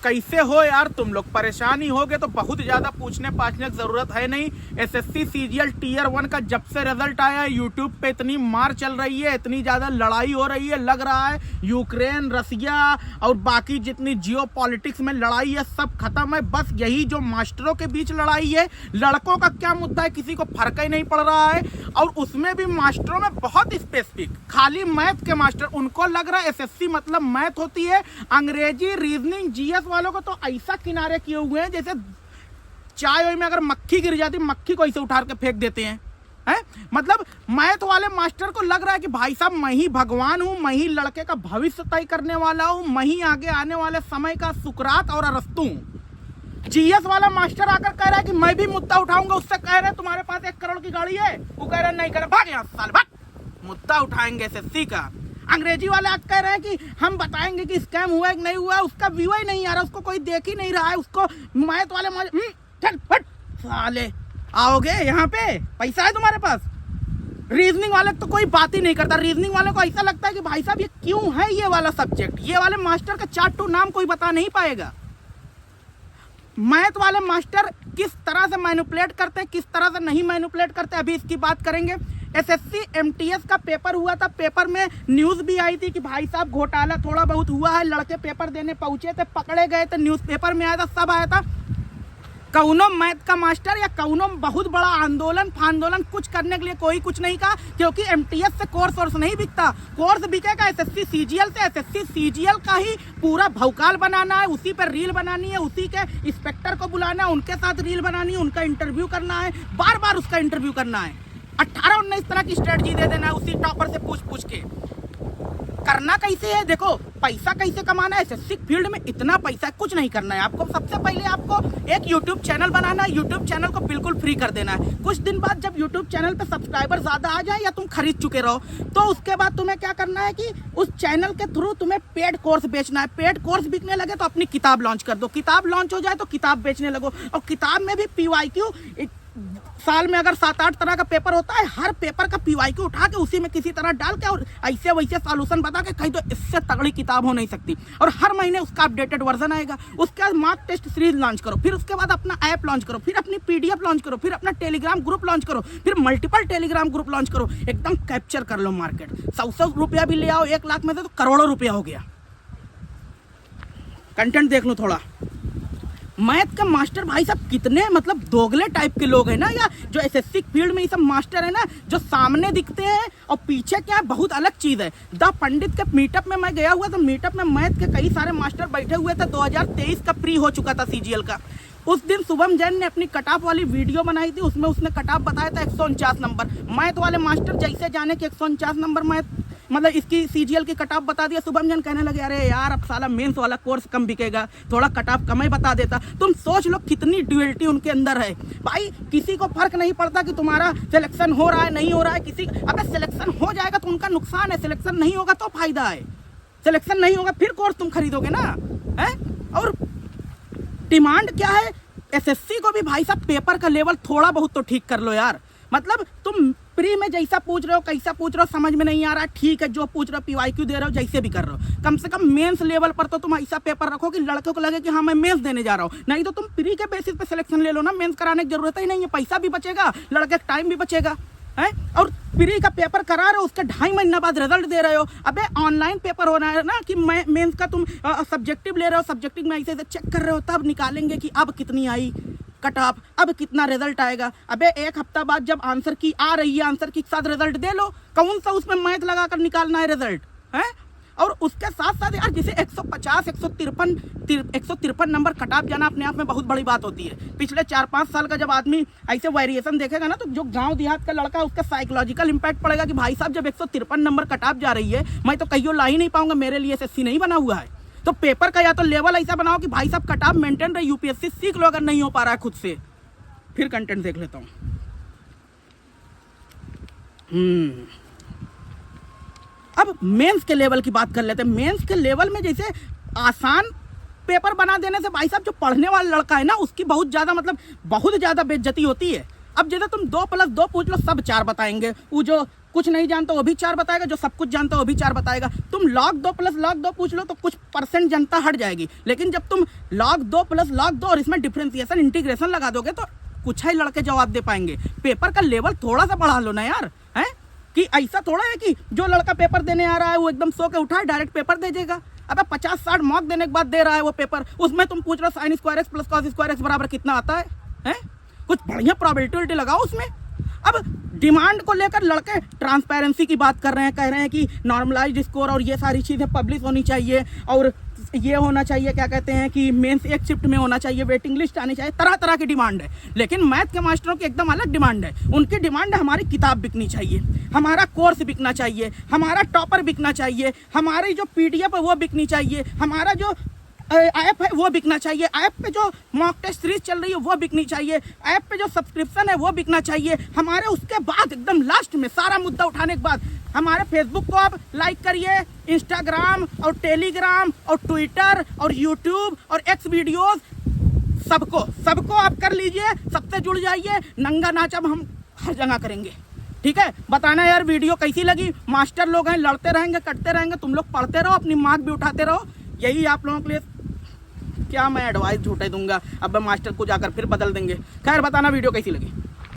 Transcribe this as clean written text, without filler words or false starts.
कैसे हो यार तुम लोग? परेशान ही होगे तो बहुत ज्यादा पूछने पाछने की जरूरत है नहीं। एसएससी सीजीएल टीयर 1 का जब से रिजल्ट आया है यूट्यूब पे इतनी मार चल रही है, इतनी ज्यादा लड़ाई हो रही है, लग रहा है यूक्रेन रसिया और बाकी जितनी जियो पॉलिटिक्स में लड़ाई है सब खत्म है। बस यही जो मास्टरों के बीच लड़ाई है, लड़कों का क्या मुद्दा है किसी को फर्क ही नहीं पड़ रहा है। और उसमें भी मास्टरों में बहुत स्पेसिफिक, खाली मैथ के मास्टर, उनको लग रहा है एसएससी मतलब मैथ होती है। अंग्रेजी रीजनिंग जीएस वालों को तो ऐसा किनारे किए हुए हैं जैसे चाय में अगर मक्खी गिर जाती, मक्खी को ऐसे उठा के फेंक देते हैं। मतलब मैथ वाले मास्टर को लग रहा है कि भाई साहब मैं ही भगवान हूं, मैं ही लड़के का भविष्य तय करने वाला हूं, मैं ही आगे आने वाले समय का सुकरात और अरस्तू हूं। जीएस वाला मास्टर आकर कह रहा है कि मैं भी मुद्दा उठाऊंगा, उससे कह रहे तुम्हारे पास 1 करोड़ की गाड़ी है, वो कह रहा नहीं, कह रहा भाग यहाँ साल भाग, मुद्दा उठाएंगे एसएससी का। अंग्रेजी वाले आज कह रहे हैं कि हम बताएंगे कि स्कैम हुआ है कि नहीं हुआ, उसका व्यू ही नहीं आ रहा, उसको कोई देख ही नहीं रहा है, उसको मैथ वाले चल फट साले आओगे यहाँ पे, पैसा है तुम्हारे पास। रीजनिंग वाले तो कोई बात ही नहीं करता, रीजनिंग वाले को ऐसा लगता है कि भाई साहब ये क्यों है ये वाला सब्जेक्ट, ये वाले मास्टर का चार्ट टू नाम कोई बता नहीं पाएगा। मैथ वाले मास्टर किस तरह से मैनिपुलेट करते हैं, किस तरह से नहीं मैनिपुलेट करते, अभी इसकी बात करेंगे। एसएससी एमटीएस का पेपर हुआ था, पेपर में न्यूज़ भी आई थी कि भाई साहब घोटाला थोड़ा बहुत हुआ है, लड़के पेपर देने पहुंचे थे, पकड़े गए थे, न्यूज़पेपर में आया था, सब आया था। कौनो मैथ का मास्टर या कौनो बहुत बड़ा आंदोलन फांदोलन कुछ करने के लिए कोई कुछ नहीं कहा, क्योंकि एमटीएस से कोर्स नहीं बिकता, कोर्स बिकेगा एसएससी सीजीएल से। एसएससी सीजीएल का ही पूरा भौकाल बनाना है, उसी पर रील बनानी है, उसी के इंस्पेक्टर को बुलाना है, उनके साथ रील बनानी है, उनका इंटरव्यू करना है, बार बार उसका इंटरव्यू करना है, 18-19 तरह की स्ट्रेटजी दे देना है उसी टॉपर से पूछ के। करना कैसे है, देखो पैसा कैसे कमाना है, एसएससी फील्ड में इतना पैसा कुछ नहीं करना है आपको। सबसे पहले आपको एक यूट्यूब चैनल बनाना है, यूट्यूब चैनल को बिल्कुल फ्री कर देना है। कुछ दिन बाद जब यूट्यूब चैनल पे सब्सक्राइबर ज्यादा आ जाए या तुम खरीद चुके रहो, तो उसके बाद तुम्हें क्या करना है कि उस चैनल के थ्रू तुम्हें पेड कोर्स बेचना है। पेड कोर्स बिकने लगे तो अपनी किताब लॉन्च कर दो, किताब लॉन्च हो जाए तो किताब बेचने लगो। और किताब में भी पीवाईक्यू, साल में अगर 7-8 तरह का पेपर होता है, हर पेपर का पीवाईक्यू उठा के उसी में किसी तरह डाल के और ऐसे वैसे सॉल्यूशन बता के, कहीं तो इससे तगड़ी किताब हो नहीं सकती। और हर महीने उसका अपडेटेड वर्जन आएगा। उसके बाद मार्क टेस्ट सीरीज लॉन्च करो, फिर उसके बाद अपना ऐप लॉन्च करो, फिर अपनी पीडीएफ लॉन्च करो, फिर अपना टेलीग्राम ग्रुप लॉन्च करो, फिर मल्टीपल टेलीग्राम ग्रुप लॉन्च करो, एकदम कैप्चर कर लो मार्केट। 100 रुपया भी ले आओ 1 लाख में से तो करोड़ों रुपया हो गया। कंटेंट देख लो थोड़ा। मैथ का मास्टर भाई साहब कितने मतलब दोगले टाइप के लोग हैं ना, या जो एसएससी फील्ड में ये सब मास्टर है ना, जो सामने दिखते हैं और पीछे क्या है बहुत अलग चीज़ है। द पंडित के मीटअप में मैं गया हुआ था, मीटअप में मैथ के कई सारे मास्टर बैठे हुए थे। 2023 का प्री हो चुका था सीजीएल का। उस दिन शुभम जैन ने अपनी कटऑफ वाली वीडियो बनाई थी, उसमें उसने कटऑफ बताया था 149 नंबर। मैथ वाले मास्टर जैसे जाने कि 149 नंबर मैथ मतलब इसकी सीजीएल की कटऑफ बता दिया, शुभम जैन कहने लगे अरे यार अब साला मेंस वाला कोर्स कम बिकेगा, थोड़ा कटऑफ कम ही बता देता। तुम सोच लो कितनी ड्यूअलिटी उनके अंदर है। भाई किसी को फर्क नहीं पड़ता कि तुम्हारा सिलेक्शन हो रहा है नहीं हो रहा है, किसी अगर सिलेक्शन हो जाएगा तो उनका नुकसान है, सिलेक्शन नहीं होगा तो फायदा है। सिलेक्शन नहीं होगा फिर कोर्स तुम खरीदोगे ना, है। और डिमांड क्या है, एसएससी को भी भाई साहब पेपर का लेवल थोड़ा बहुत तो ठीक कर लो यार। मतलब तुम प्री में जैसा पूछ रहे हो कैसा पूछ रहे हो समझ में नहीं आ रहा, ठीक है जो पूछ रहे हो पीवाईक्यू दे रहे हो जैसे भी कर रहे हो, कम से कम मेंस लेवल पर तो तुम ऐसा पेपर रखो कि लड़कों को लगे कि हाँ मैं मेंस देने जा रहा हूँ। नहीं तो तुम प्री के बेसिस पे सिलेक्शन ले लो ना, मेंस कराने की जरूरत ही नहीं है, पैसा भी बचेगा, लड़के का टाइम भी बचेगा, है। और प्री का पेपर करा रहे हो, उसके 2.5 महीना बाद रिजल्ट दे रहे हो। अबे ऑनलाइन पेपर होना है ना कि मेंस का तुम सब्जेक्टिव ले रहे हो, सब्जेक्टिव में ऐसे चेक कर रहे हो, तब निकालेंगे कि अब कितनी आई कट ऑफ, अब कितना रिजल्ट आएगा। अबे 1 हफ्ता बाद जब आंसर की आ रही है, आंसर की साथ रिजल्ट दे लो, कौन सा उसमें मैथ लगाकर निकालना है रिजल्ट, है। और उसके साथ साथ यार जिसे 150 153 नंबर कट ऑफ जाना अपने आप में बहुत बड़ी बात होती है। पिछले 4-5 साल का जब आदमी ऐसे वेरिएशन देखेगा ना, तो जो गांव देहात का लड़का है उसका साइकोलॉजिकल इंपैक्ट पड़ेगा कि भाई साहब जब 153 नंबर कट ऑफ जा रही है, मैं तो कहीं ला ही नहीं पाऊंगा, मेरे लिए एसएससी नहीं बना हुआ है। तो पेपर का या तो लेवल ऐसा बनाओ कि भाई साहब कट ऑफ मेंटेन रहे, यूपीएससी सीख लो अगर नहीं हो पा रहा है खुद से। फिर कंटेंट देख लेता हूँ। अब मेंस के लेवल की बात कर लेते हैं। मेंस के लेवल में जैसे आसान पेपर बना देने से भाई साहब जो पढ़ने वाला लड़का है ना उसकी बहुत ज़्यादा बहुत ज़्यादा बेइज्जती होती है। अब जैसे तुम 2+2 पूछ लो सब 4 बताएंगे, वो जो कुछ नहीं जानता वो भी 4 बताएगा, जो सब कुछ जानता है वो भी 4 बताएगा। तुम log 2 प्लस log 2 पूछ लो तो कुछ % जनता हट जाएगी, लेकिन जब तुम log 2 प्लस log 2 और इसमें डिफरेंशिएशन इंटीग्रेशन लगा दोगे तो कुछ ही लड़के जवाब दे पाएंगे। पेपर का लेवल थोड़ा सा बढ़ा लो ना यार, है कि ऐसा थोड़ा है कि जो लड़का पेपर देने आ रहा है वो एकदम सो के उठा है डायरेक्ट पेपर दे देगा। अबे 50-60 मॉक देने के बाद दे रहा है वो पेपर, उसमें तुम पूछ रहे हो sin square x plus cos square x बराबर कितना आता है? कुछ बढ़िया प्रोबेबिलिटी लगाओ उसमें। अब डिमांड को लेकर लड़के ट्रांसपेरेंसी की बात कर रहे हैं, कह रहे हैं कि नॉर्मलाइज्ड स्कोर और ये सारी चीज़ें पब्लिश होनी चाहिए, और ये होना चाहिए, क्या कहते हैं कि मेंस एक शिफ्ट में होना चाहिए, वेटिंग लिस्ट आनी चाहिए, तरह तरह की डिमांड है। लेकिन मैथ के मास्टरों की एकदम अलग डिमांड है। उनकी डिमांड है हमारी किताब बिकनी चाहिए, हमारा कोर्स बिकना चाहिए, हमारा टॉपर बिकना चाहिए, हमारी जो PDF है वो बिकनी चाहिए, हमारा जो ऐप है वो बिकना चाहिए, ऐप पे जो मॉक टेस्ट सीरीज चल रही है वो बिकनी चाहिए, ऐप पे जो सब्सक्रिप्शन है वो बिकना चाहिए। हमारे उसके बाद एकदम लास्ट में सारा मुद्दा उठाने के बाद हमारे फेसबुक को आप लाइक करिए, इंस्टाग्राम और टेलीग्राम और ट्विटर और यूट्यूब और एक्स वीडियोस सबको आप कर लीजिए, सबसे जुड़ जाइए। नंगा नाच अब हम हर जगह करेंगे, ठीक है? बताना यार वीडियो कैसी लगी। मास्टर लोग हैं, लड़ते रहेंगे, कटते रहेंगे, तुम लोग पढ़ते रहो, अपनी मार्क भी उठाते रहो। यही आप लोगों के लिए क्या मैं एडवाइस झूठे दूंगा, अब मास्टर को जाकर फिर बदल देंगे। खैर बताना वीडियो कैसी लगी।